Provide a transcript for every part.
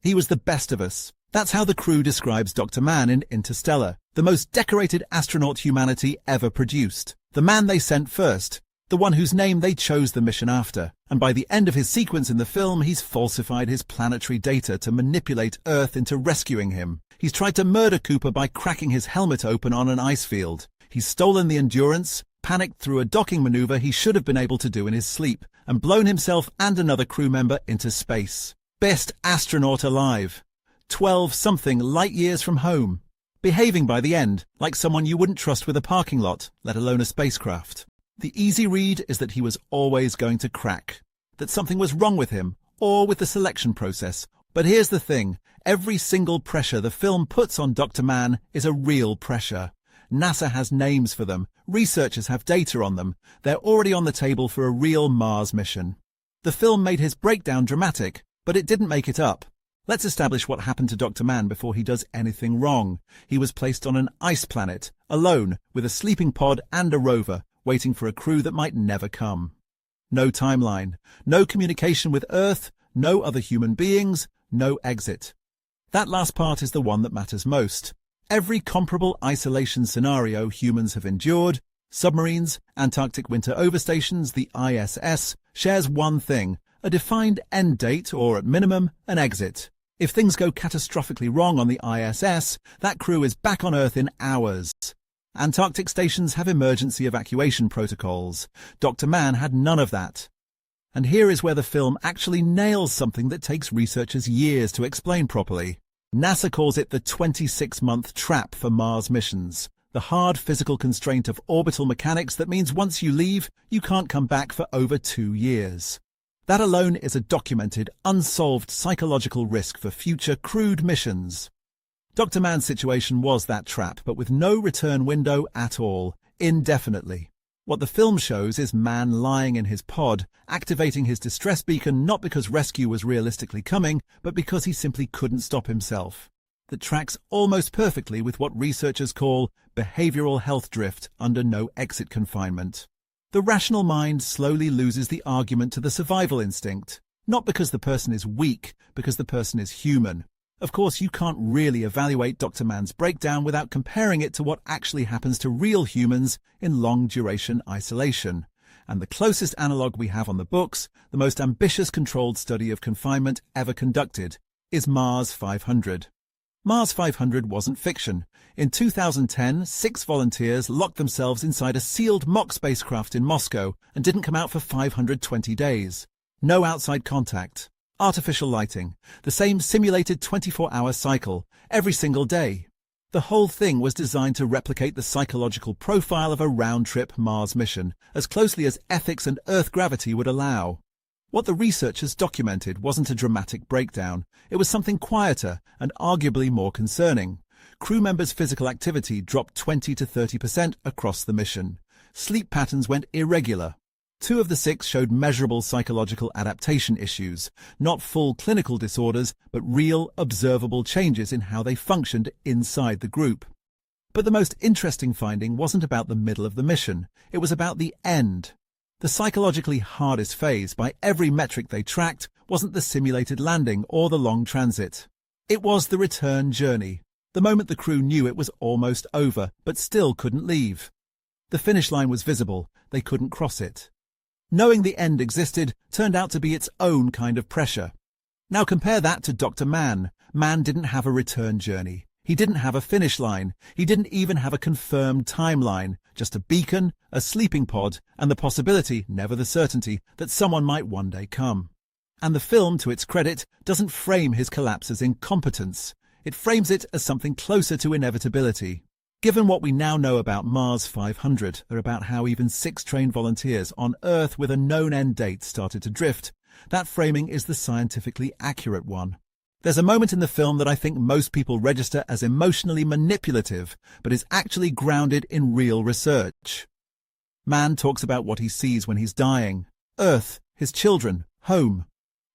He was the best of us. That's how the crew describes Dr. Mann in Interstellar, the most decorated astronaut humanity ever produced. The man they sent first, the one whose name they chose the mission after. And by the end of his sequence in the film, he's falsified his planetary data to manipulate Earth into rescuing him. He's tried to murder Cooper by cracking his helmet open on an ice field. He's stolen the Endurance, panicked through a docking maneuver he should have been able to do in his sleep, and blown himself and another crew member into space. Best astronaut alive. 12-something light years from home. Behaving by the end like someone you wouldn't trust with a parking lot, let alone a spacecraft. The easy read is that he was always going to crack, that something was wrong with him, or with the selection process. But here's the thing, every single pressure the film puts on Dr. Mann is a real pressure. NASA has names for them, researchers have data on them, they're already on the table for a real Mars mission. The film made his breakdown dramatic, but it didn't make it up. Let's establish what happened to Dr. Mann before he does anything wrong. He was placed on an ice planet, alone, with a sleeping pod and a rover, waiting for a crew that might never come. No timeline, no communication with Earth, no other human beings, no exit. That last part is the one that matters most. Every comparable isolation scenario humans have endured, submarines, Antarctic winter overstations, the ISS, shares one thing, a defined end date or, at minimum, an exit. If things go catastrophically wrong on the ISS, that crew is back on Earth in hours. Antarctic stations have emergency evacuation protocols. Dr. Mann had none of that. And here is where the film actually nails something that takes researchers years to explain properly. NASA calls it the 26-month trap for Mars missions, the hard physical constraint of orbital mechanics that means once you leave, you can't come back for over 2 years. That alone is a documented, unsolved psychological risk for future crewed missions. Dr. Mann's situation was that trap, but with no return window at all, indefinitely. What the film shows is Mann lying in his pod, activating his distress beacon not because rescue was realistically coming, but because he simply couldn't stop himself. That tracks almost perfectly with what researchers call behavioral health drift under no-exit confinement. The rational mind slowly loses the argument to the survival instinct, not because the person is weak, because the person is human. Of course, you can't really evaluate Dr. Mann's breakdown without comparing it to what actually happens to real humans in long-duration isolation. And the closest analogue we have on the books, the most ambitious controlled study of confinement ever conducted, is Mars 500. Mars 500 wasn't fiction. In 2010, 6 volunteers locked themselves inside a sealed mock spacecraft in Moscow and didn't come out for 520 days. No outside contact. Artificial lighting, the same simulated 24-hour cycle, every single day. The whole thing was designed to replicate the psychological profile of a round-trip Mars mission, as closely as ethics and Earth gravity would allow. What the researchers documented wasn't a dramatic breakdown, it was something quieter and arguably more concerning. Crew members' physical activity dropped 20 to 30% across the mission. Sleep patterns went irregular. 2 of the 6 showed measurable psychological adaptation issues, not full clinical disorders, but real, observable changes in how they functioned inside the group. But the most interesting finding wasn't about the middle of the mission, it was about the end. The psychologically hardest phase, by every metric they tracked, wasn't the simulated landing or the long transit. It was the return journey, the moment the crew knew it was almost over, but still couldn't leave. The finish line was visible, they couldn't cross it. Knowing the end existed turned out to be its own kind of pressure. Now compare that to Dr. Mann. Mann didn't have a return journey. He didn't have a finish line. He didn't even have a confirmed timeline, just a beacon, a sleeping pod, and the possibility, never the certainty, that someone might one day come. And the film, to its credit, doesn't frame his collapse as incompetence. It frames it as something closer to inevitability. Given what we now know about Mars 500, or about how even 6 trained volunteers on Earth with a known end date started to drift, that framing is the scientifically accurate one. There's a moment in the film that I think most people register as emotionally manipulative, but is actually grounded in real research. Mann talks about what he sees when he's dying. Earth, his children, home.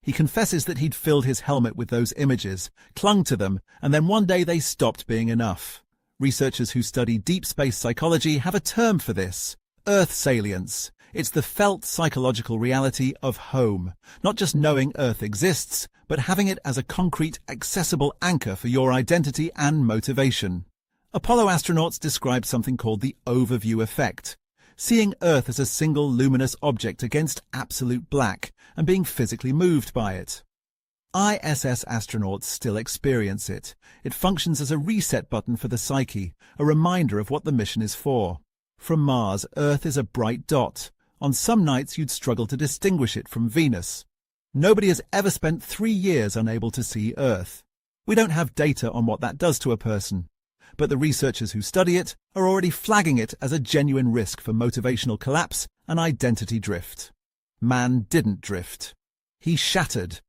He confesses that he'd filled his helmet with those images, clung to them, and then one day they stopped being enough. Researchers who study deep space psychology have a term for this, Earth salience. It's the felt psychological reality of home, not just knowing Earth exists, but having it as a concrete, accessible anchor for your identity and motivation. Apollo astronauts described something called the overview effect, seeing Earth as a single luminous object against absolute black and being physically moved by it. ISS astronauts still experience it. It functions as a reset button for the psyche, a reminder of what the mission is for. From Mars, Earth is a bright dot. On some nights you'd struggle to distinguish it from Venus. Nobody has ever spent 3 years unable to see Earth. We don't have data on what that does to a person, but the researchers who study it are already flagging it as a genuine risk for motivational collapse and identity drift. Mann didn't drift. He shattered.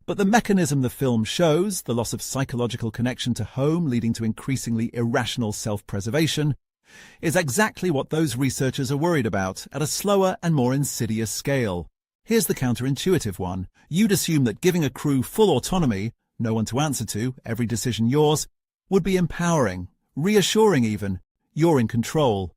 But the mechanism the film shows, the loss of psychological connection to home leading to increasingly irrational self-preservation, is exactly what those researchers are worried about at a slower and more insidious scale. Here's the counterintuitive one. You'd assume that giving a crew full autonomy, no one to answer to, every decision yours, would be empowering, reassuring even. You're in control.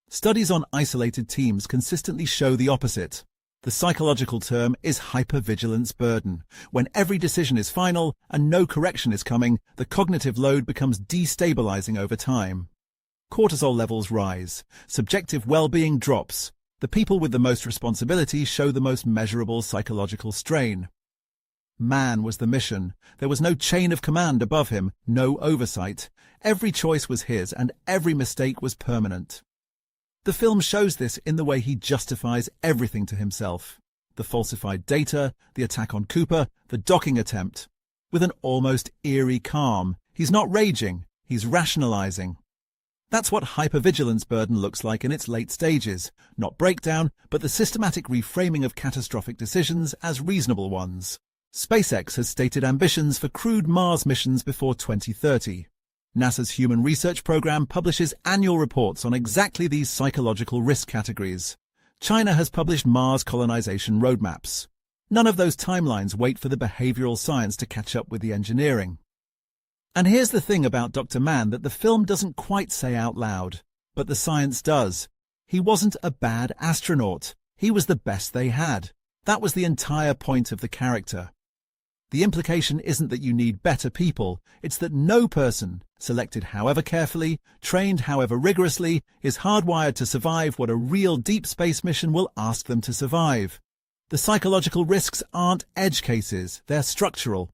Studies on isolated teams consistently show the opposite. The psychological term is hypervigilance burden. When every decision is final and no correction is coming, the cognitive load becomes destabilizing over time. Cortisol levels rise. Subjective well-being drops. The people with the most responsibility show the most measurable psychological strain. Mann was the mission. There was no chain of command above him, no oversight. Every choice was his, and every mistake was permanent. The film shows this in the way he justifies everything to himself. The falsified data, the attack on Cooper, the docking attempt. With an almost eerie calm. He's not raging, he's rationalizing. That's what hypervigilance burden looks like in its late stages. Not breakdown, but the systematic reframing of catastrophic decisions as reasonable ones. SpaceX has stated ambitions for crewed Mars missions before 2030. NASA's Human Research Program publishes annual reports on exactly these psychological risk categories. China has published Mars colonization roadmaps. None of those timelines wait for the behavioral science to catch up with the engineering. And here's the thing about Dr. Mann that the film doesn't quite say out loud, but the science does. He wasn't a bad astronaut. He was the best they had. That was the entire point of the character. The implication isn't that you need better people, it's that no person, selected however carefully, trained however rigorously, is hardwired to survive what a real deep space mission will ask them to survive. The psychological risks aren't edge cases, they're structural.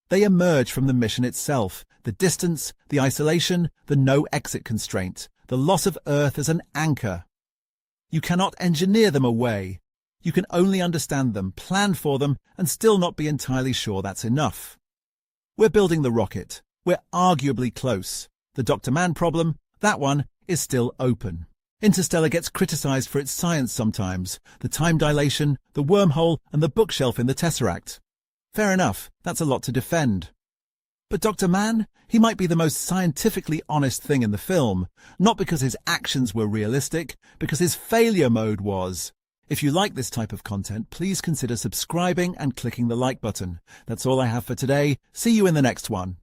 They emerge from the mission itself, the distance, the isolation, the no-exit constraint, the loss of Earth as an anchor. You cannot engineer them away. You can only understand them, plan for them, and still not be entirely sure that's enough. We're building the rocket. We're arguably close. The Dr. Mann problem, that one, is still open. Interstellar gets criticized for its science sometimes, the time dilation, the wormhole, and the bookshelf in the Tesseract. Fair enough, that's a lot to defend. But Dr. Mann, he might be the most scientifically honest thing in the film, not because his actions were realistic, because his failure mode was. If you like this type of content, please consider subscribing and clicking the like button. That's all I have for today. See you in the next one.